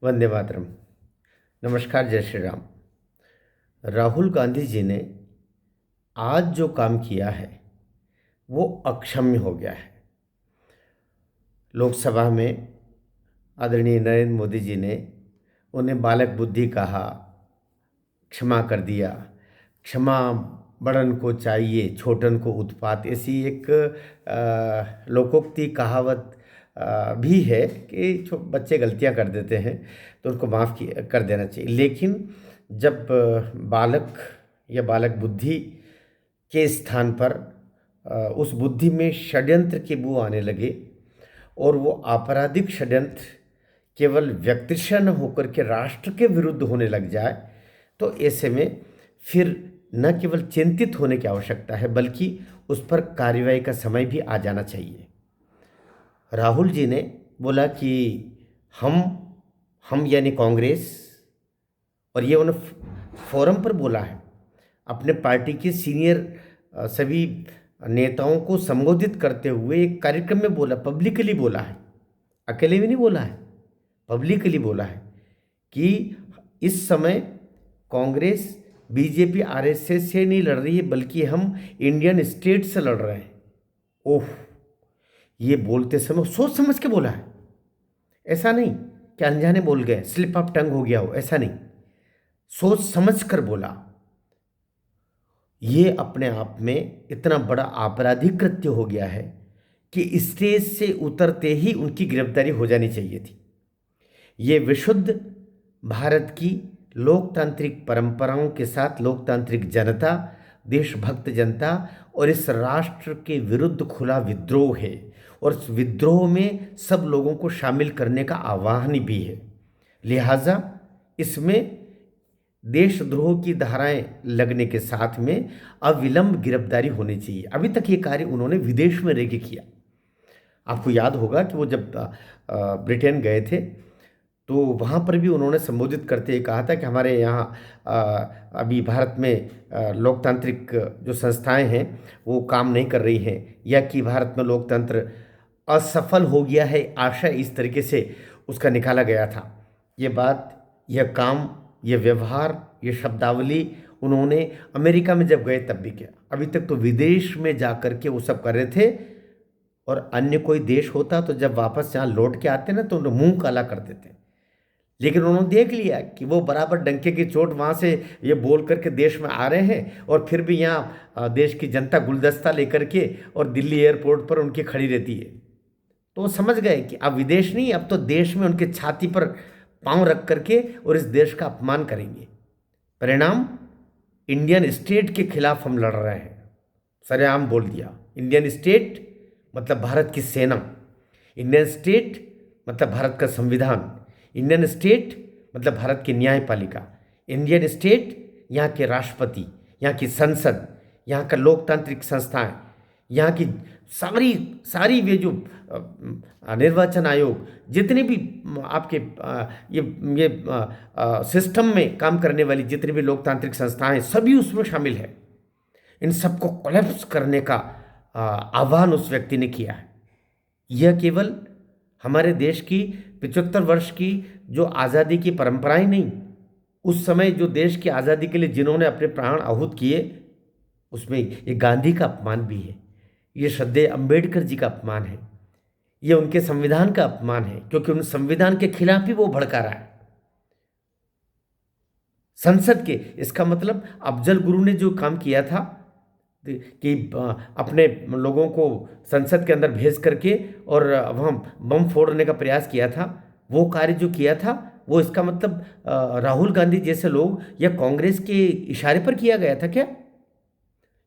वंदे मातरम। नमस्कार, जय श्री राम। राहुल गांधी जी ने आज जो काम किया है वो अक्षम्य हो गया है। लोकसभा में आदरणीय नरेंद्र मोदी जी ने उन्हें बालक बुद्धि कहा, क्षमा कर दिया। क्षमा बड़न को चाहिए, छोटन को उत्पात, ऐसी एक लोकोक्ति कहावत भी है कि बच्चे गलतियां कर देते हैं तो उनको माफ़ कर देना चाहिए। लेकिन जब बालक या बालक बुद्धि के स्थान पर उस बुद्धि में षड्यंत्र के बू आने लगे और वो आपराधिक षड्यंत्र केवल व्यक्तिशः न होकर के राष्ट्र के विरुद्ध होने लग जाए, तो ऐसे में फिर न केवल चिंतित होने की आवश्यकता है बल्कि उस पर कार्रवाई का समय भी आ जाना चाहिए। राहुल जी ने बोला कि हम यानी कांग्रेस, और ये उन्होंने फोरम पर बोला है, अपने पार्टी के सीनियर सभी नेताओं को संबोधित करते हुए एक कार्यक्रम में बोला, पब्लिकली बोला है, अकेले भी नहीं बोला है, पब्लिकली बोला है कि इस समय कांग्रेस बीजेपी आरएसएस से नहीं लड़ रही है बल्कि हम इंडियन स्टेट से लड़ रहे हैं। ओह, ये बोलते समय सोच समझ के बोला है, ऐसा नहीं कि अनजाने बोल गए, स्लिप ऑफ टंग हो गया हो, ऐसा नहीं, सोच समझ कर बोला। ये अपने आप में इतना बड़ा आपराधिक कृत्य हो गया है कि स्टेज से उतरते ही उनकी गिरफ्तारी हो जानी चाहिए थी। ये विशुद्ध भारत की लोकतांत्रिक परंपराओं के साथ लोकतांत्रिक जनता, देशभक्त जनता और इस राष्ट्र के विरुद्ध खुला विद्रोह है, और इस विद्रोह में सब लोगों को शामिल करने का आह्वान भी है। लिहाजा इसमें देशद्रोह की धाराएं लगने के साथ में अविलंब गिरफ्तारी होनी चाहिए। अभी तक ये कार्य उन्होंने विदेश में रह के किया। आपको याद होगा कि वो जब ब्रिटेन गए थे तो वहाँ पर भी उन्होंने संबोधित करते हुए कहा था कि हमारे यहाँ अभी भारत में लोकतांत्रिक जो संस्थाएं हैं वो काम नहीं कर रही हैं, या कि भारत में लोकतंत्र असफल हो गया है, आशा इस तरीके से उसका निकाला गया था। ये बात, यह काम, ये व्यवहार, ये शब्दावली उन्होंने अमेरिका में जब गए तब भी किया। अभी तक तो विदेश में जा कर के वो सब कर रहे थे, और अन्य कोई देश होता तो जब वापस यहाँ लौट के आते ना तो उन्हें मुंह काला कर देते। लेकिन उन्होंने देख लिया कि वो बराबर डंके की चोट वहाँ से ये बोल करके देश में आ रहे हैं, और फिर भी यहाँ देश की जनता गुलदस्ता लेकर के और दिल्ली एयरपोर्ट पर उनकी खड़ी रहती है। तो वो समझ गए कि अब विदेश नहीं, अब तो देश में उनके छाती पर पांव रख करके और इस देश का अपमान करेंगे। परिणाम, इंडियन स्टेट के खिलाफ हम लड़ रहे हैं, सरेआम बोल दिया। इंडियन स्टेट मतलब भारत की सेना, इंडियन स्टेट मतलब भारत का संविधान, इंडियन स्टेट मतलब भारत की न्यायपालिका, इंडियन स्टेट यहाँ के राष्ट्रपति, यहाँ की संसद, यहाँ का लोकतांत्रिक संस्थाएं, यहाँ की सारी सारी वे जो निर्वाचन आयोग, जितने भी आपके ये सिस्टम में काम करने वाली जितनी भी लोकतांत्रिक संस्थाएं, सभी उसमें शामिल है। इन सबको कोलैप्स करने का आह्वान उस व्यक्ति ने किया है। यह केवल हमारे देश की 75 वर्ष की जो आज़ादी की परंपराएं नहीं, उस समय जो देश की आज़ादी के लिए जिन्होंने अपने प्राण आहूत किए, उसमें ये गांधी का अपमान भी है, ये श्रद्धेय अंबेडकर जी का अपमान है, ये उनके संविधान का अपमान है, क्योंकि उन संविधान के खिलाफ ही वो भड़का रहा है। संसद के, इसका मतलब अफजल गुरु ने जो काम किया था कि अपने लोगों को संसद के अंदर भेज करके और वहाँ बम फोड़ने का प्रयास किया था, वो कार्य जो किया था वो, इसका मतलब राहुल गांधी जैसे लोग या कांग्रेस के इशारे पर किया गया था क्या?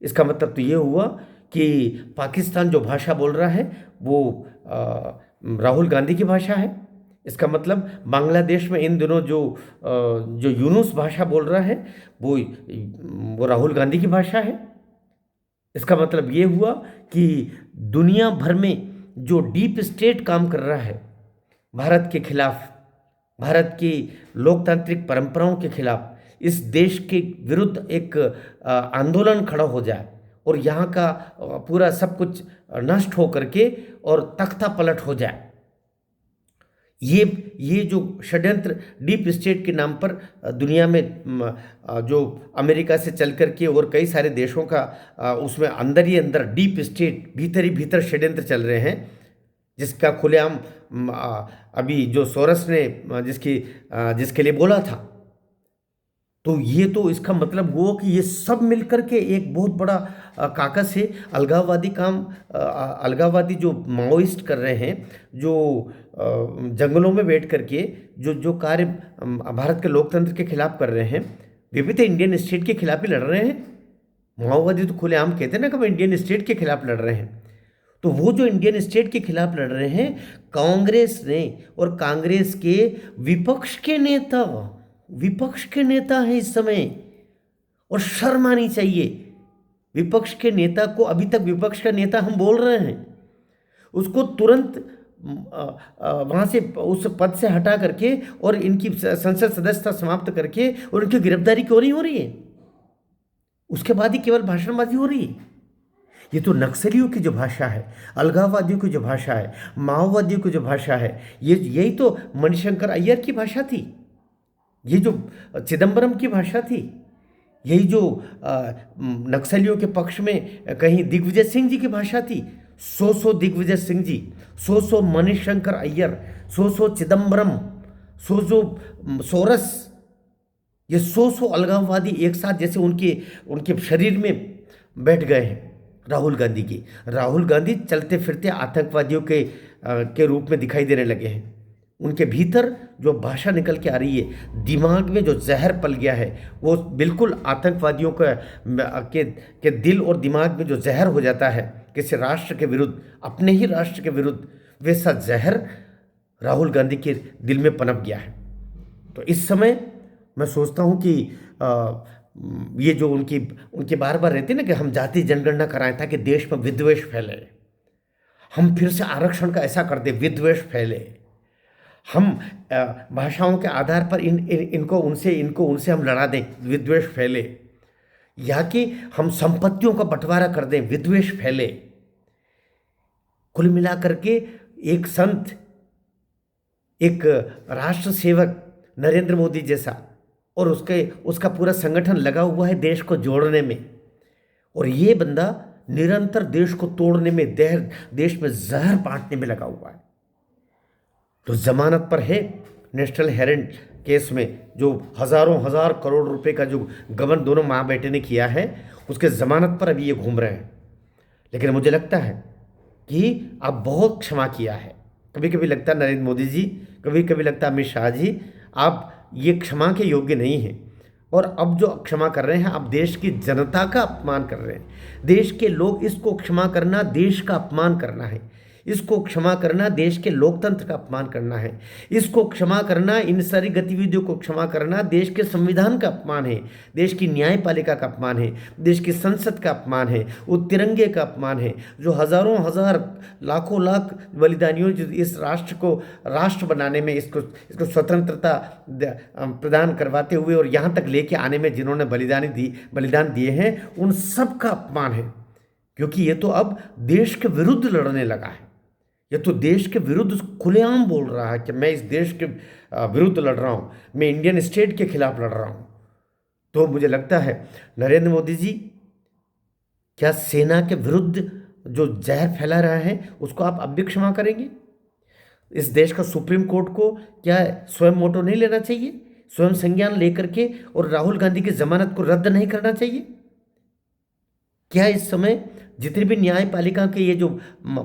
इसका मतलब तो ये हुआ कि पाकिस्तान जो भाषा बोल रहा है वो राहुल गांधी की भाषा है। इसका मतलब बांग्लादेश में इन दिनों जो यूनुस भाषा बोल रहा है वो राहुल गांधी की भाषा है। इसका मतलब ये हुआ कि दुनिया भर में जो डीप स्टेट काम कर रहा है भारत के खिलाफ, भारत की लोकतांत्रिक परंपराओं के खिलाफ, इस देश के विरुद्ध एक आंदोलन खड़ा हो जाए और यहाँ का पूरा सब कुछ नष्ट हो करके और तख्ता पलट हो जाए, ये जो षड्यंत्र डीप स्टेट के नाम पर दुनिया में जो अमेरिका से चल कर के और कई सारे देशों का उसमें अंदर ही अंदर डीप स्टेट भीतर ही भीतर षड्यंत्र चल रहे हैं, जिसका खुलेआम अभी जो सोरस ने जिसके लिए बोला था। तो ये तो इसका मतलब हुआ कि ये सब मिलकर के एक बहुत बड़ा काकस है। अलगाववादी जो माओइस्ट कर रहे हैं, जो जंगलों में बैठ करके जो कार्य भारत के लोकतंत्र के खिलाफ कर रहे हैं, वे भी तो इंडियन स्टेट के खिलाफ ही लड़ रहे हैं। माओवादी तो खुलेआम कहते हैं ना कि हम इंडियन स्टेट के खिलाफ लड़ रहे हैं। तो वो जो इंडियन स्टेट के खिलाफ लड़ रहे हैं, कांग्रेस ने और कांग्रेस के विपक्ष के नेता हैं इस समय, और शर्म आनी चाहिए। विपक्ष के नेता को, अभी तक विपक्ष का नेता हम बोल रहे हैं, उसको तुरंत वहाँ से उस पद से हटा करके और इनकी संसद सदस्यता समाप्त करके और उनकी गिरफ्तारी क्यों नहीं हो रही है? उसके बाद ही केवल भाषणबाजी हो रही है। ये तो नक्सलियों की जो भाषा है, अलगाववादियों की जो भाषा है, माओवादियों की जो भाषा है, यही तो मणिशंकर अय्यर की भाषा थी, ये जो चिदम्बरम की भाषा थी, यही जो नक्सलियों के पक्ष में कहीं दिग्विजय सिंह जी की भाषा थी। 100 दिग्विजय सिंह जी, 100 मणिशंकर अय्यर, 100 चिदम्बरम, 100 सोरस, ये 100 अलगाववादी एक साथ जैसे उनके शरीर में बैठ गए हैं राहुल गांधी चलते फिरते आतंकवादियों के रूप में दिखाई देने लगे हैं। उनके भीतर जो भाषा निकल के आ रही है, दिमाग में जो जहर पल गया है, वो बिल्कुल आतंकवादियों के दिल और दिमाग में जो जहर हो जाता है किसी राष्ट्र के विरुद्ध, अपने ही राष्ट्र के विरुद्ध, वैसा जहर राहुल गांधी के दिल में पनप गया है। तो इस समय मैं सोचता हूँ कि ये जो उनकी बार बार रहती है ना कि हम जाति जनगणना कराएं ताकि देश में विद्वेष फैले, हम फिर से आरक्षण का ऐसा कर दें विद्वेष फैले, हम भाषाओं के आधार पर इनको उनसे हम लड़ा दें विद्वेष फैले, या कि हम संपत्तियों का बंटवारा कर दें विद्वेष फैले। कुल मिलाकर के एक संत, एक राष्ट्र सेवक नरेंद्र मोदी जैसा, और उसका पूरा संगठन लगा हुआ है देश को जोड़ने में, और ये बंदा निरंतर देश को तोड़ने में, देश में जहर बांटने में लगा हुआ है। तो जमानत पर है नेशनल हेरेंट केस में, जो हजार करोड़ रुपए का जो गबन दोनों माँ बेटे ने किया है, उसके जमानत पर अभी ये घूम रहे हैं। लेकिन मुझे लगता है कि आप बहुत क्षमा किया है। कभी कभी लगता है नरेंद्र मोदी जी, कभी कभी लगता है अमित शाह जी, आप ये क्षमा के योग्य नहीं हैं। और अब जो क्षमा कर रहे हैं, आप देश की जनता का अपमान कर रहे हैं। देश के लोग, इसको क्षमा करना देश का अपमान करना है, इसको क्षमा करना देश के लोकतंत्र का अपमान करना है, इसको क्षमा करना, इन सारी गतिविधियों को क्षमा करना देश के संविधान का अपमान है, देश की न्यायपालिका का अपमान है, देश की संसद का अपमान है, वो तिरंगे का अपमान है, जो हजारों हजार लाखों लाख बलिदानियों जो इस राष्ट्र को राष्ट्र बनाने में, इसको स्वतंत्रता प्रदान करवाते हुए और यहाँ तक लेके आने में जिन्होंने बलिदान दिए हैं, उन सब का अपमान है। क्योंकि ये तो अब देश के विरुद्ध लड़ने लगा है, ये तो देश के विरुद्ध खुलेआम बोल रहा है कि मैं इस देश के विरुद्ध लड़ रहा हूँ, मैं इंडियन स्टेट के खिलाफ लड़ रहा हूँ। तो मुझे लगता है नरेंद्र मोदी जी, क्या सेना के विरुद्ध जो जहर फैला रहा है उसको आप अब भी क्षमा करेंगे? इस देश का सुप्रीम कोर्ट को क्या स्वयं मोटो नहीं लेना चाहिए, स्वयं संज्ञान लेकर के, और राहुल गांधी की जमानत को रद्द नहीं करना चाहिए? क्या इस समय जितनी भी न्यायपालिका के ये जो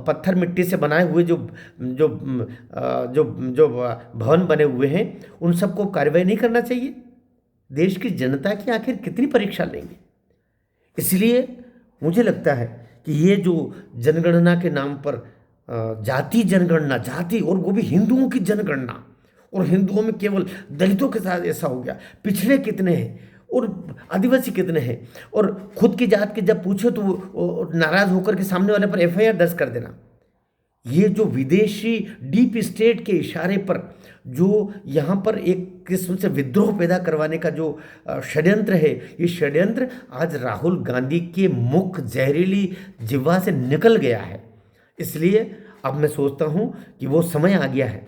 पत्थर मिट्टी से बनाए हुए जो जो जो जो भवन बने हुए हैं, उन सबको कार्रवाई नहीं करना चाहिए? देश की जनता की आखिर कितनी परीक्षा लेंगे? इसलिए मुझे लगता है कि ये जो जनगणना के नाम पर जाति जनगणना, जाति, और वो भी हिंदुओं की जनगणना, और हिंदुओं में केवल दलितों के साथ ऐसा हो गया, पिछड़े कितने हैं और आदिवासी कितने हैं, और खुद की जात के जब पूछे तो वो नाराज होकर के सामने वाले पर एफआईआर दर्ज कर देना। ये जो विदेशी डीप स्टेट के इशारे पर जो यहाँ पर एक किस्म से विद्रोह पैदा करवाने का जो षड्यंत्र है, ये षड्यंत्र आज राहुल गांधी के मुख जहरीली जिह्वा से निकल गया है। इसलिए अब मैं सोचता हूँ कि वो समय आ गया है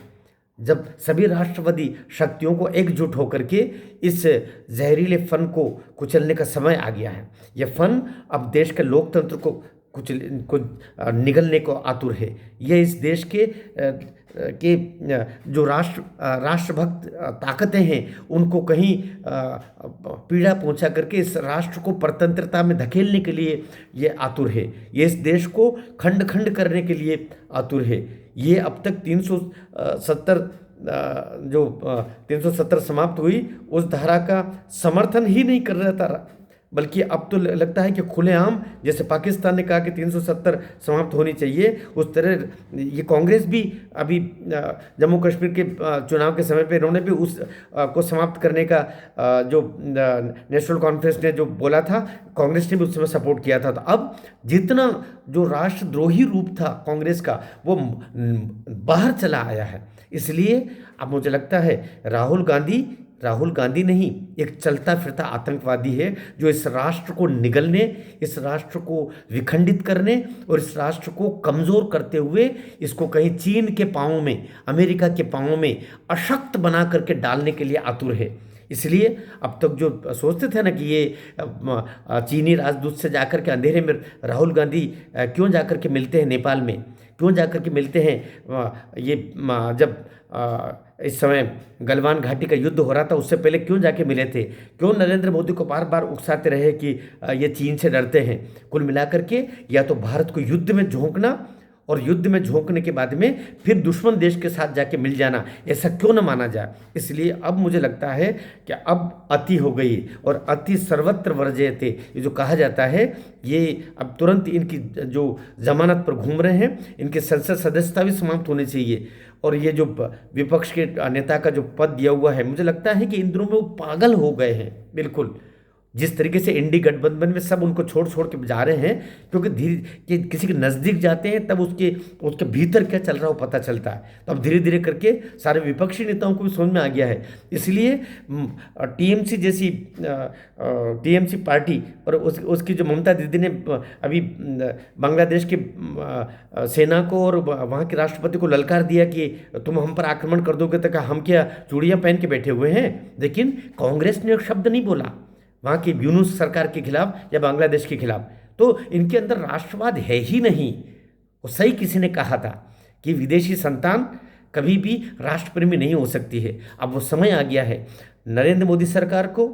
जब सभी राष्ट्रवादी शक्तियों को एकजुट होकर के इस जहरीले फन को कुचलने का समय आ गया है। यह फन अब देश के लोकतंत्र को कुचल को निगलने को आतुर है। यह इस देश के जो राष्ट्रभक्त ताकतें हैं उनको कहीं पीड़ा पहुंचा करके इस राष्ट्र को परतंत्रता में धकेलने के लिए ये आतुर है। ये इस देश को खंड खंड करने के लिए आतुर है। ये अब तक 370 समाप्त हुई उस धारा का समर्थन ही नहीं कर रहा था, बल्कि अब तो लगता है कि खुलेआम, जैसे पाकिस्तान ने कहा कि 370 समाप्त होनी चाहिए, उस तरह ये कांग्रेस भी अभी जम्मू कश्मीर के चुनाव के समय पे इन्होंने भी उस को समाप्त करने का जो नेशनल कॉन्फ्रेंस ने जो बोला था, कांग्रेस ने भी उस समय सपोर्ट किया था। तो अब जितना जो राष्ट्रद्रोही रूप था कांग्रेस का वो बाहर चला आया है। इसलिए अब मुझे लगता है राहुल गांधी नहीं, एक चलता फिरता आतंकवादी है जो इस राष्ट्र को निगलने, इस राष्ट्र को विखंडित करने और इस राष्ट्र को कमज़ोर करते हुए इसको कहीं चीन के पाँवों में, अमेरिका के पाँवों में अशक्त बना करके डालने के लिए आतुर है। इसलिए अब तक जो सोचते थे ना कि ये चीनी राजदूत से जाकर के अंधेरे में राहुल गांधी क्यों जाकर के मिलते हैं नेपाल में, क्यों जाकर के मिलते हैं, ये जब इस समय गलवान घाटी का युद्ध हो रहा था उससे पहले क्यों जाके मिले थे, क्यों नरेंद्र मोदी को बार बार उकसाते रहे कि ये चीन से डरते हैं। कुल मिलाकर के या तो भारत को युद्ध में झोंकना और युद्ध में झोंकने के बाद में फिर दुश्मन देश के साथ जाके मिल जाना, ऐसा क्यों न माना जाए। इसलिए अब मुझे लगता है कि अब अति हो गई और अति सर्वत्र वर्जयते, ये जो कहा जाता है, ये अब तुरंत इनकी जो जमानत पर घूम रहे हैं, इनकी संसद सदस्यता भी समाप्त होनी चाहिए। और ये जो विपक्ष के नेता का जो पद दिया हुआ है, मुझे लगता है कि इन दिनों में वो पागल हो गए हैं बिल्कुल। जिस तरीके से इंडी गठबंधन में सब उनको छोड़ छोड़ के जा रहे हैं, क्योंकि धीरे कि किसी के नज़दीक जाते हैं तब उसके भीतर क्या चल रहा हो पता चलता है। तो अब धीरे धीरे करके सारे विपक्षी नेताओं को भी समझ में आ गया है। इसलिए टीएमसी पार्टी और उसकी जो ममता दीदी ने अभी बांग्लादेश की सेना को और वहाँ के राष्ट्रपति को ललकार दिया कि तुम हम पर आक्रमण कर दोगे तो क्या हम क्या चूड़ियाँ पहन के बैठे हुए हैं। लेकिन कांग्रेस ने एक शब्द नहीं बोला वहाँ की यूनुस सरकार के खिलाफ या बांग्लादेश के खिलाफ। तो इनके अंदर राष्ट्रवाद है ही नहीं। वो सही किसी ने कहा था कि विदेशी संतान कभी भी राष्ट्रप्रेमी नहीं हो सकती है। अब वो समय आ गया है, नरेंद्र मोदी सरकार को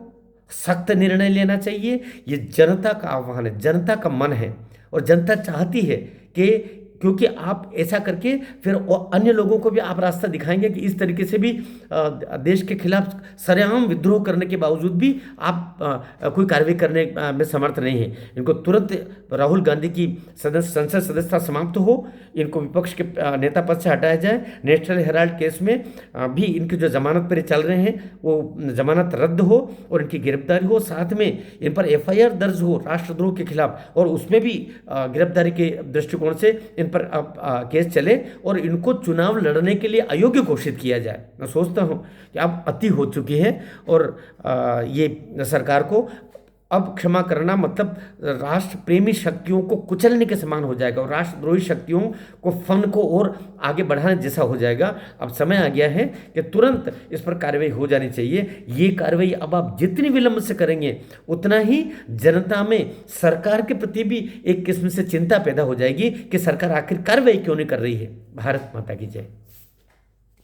सख्त निर्णय लेना चाहिए। ये जनता का आह्वान है, जनता का मन है और जनता चाहती है कि क्योंकि आप ऐसा करके फिर अन्य लोगों को भी आप रास्ता दिखाएंगे कि इस तरीके से भी देश के खिलाफ सरेआम विद्रोह करने के बावजूद भी आप कोई कार्रवाई करने में समर्थ नहीं है। इनको तुरंत राहुल गांधी की संसद सदस्यता समाप्त हो, इनको विपक्ष के नेता पद से हटाया जाए। नेशनल हेराल्ड केस में भी इनकी जो जमानत पर चल रहे हैं वो जमानत रद्द हो और इनकी गिरफ्तारी हो, साथ में इन पर FIR दर्ज हो राष्ट्रद्रोह के खिलाफ और उसमें भी गिरफ्तारी के दृष्टिकोण से इन पर अब केस चले और इनको चुनाव लड़ने के लिए अयोग्य घोषित किया जाए। मैं सोचता हूं कि अब अति हो चुकी है और ये सरकार को अब क्षमा करना मतलब राष्ट्र प्रेमी शक्तियों को कुचलने के समान हो जाएगा और राष्ट्रद्रोही शक्तियों को फन को और आगे बढ़ाने जैसा हो जाएगा। अब समय आ गया है कि तुरंत इस पर कार्रवाई हो जानी चाहिए। ये कार्रवाई अब आप जितनी विलंब से करेंगे उतना ही जनता में सरकार के प्रति भी एक किस्म से चिंता पैदा हो जाएगी कि सरकार आखिर कार्रवाई क्यों नहीं कर रही है। भारत माता की जय।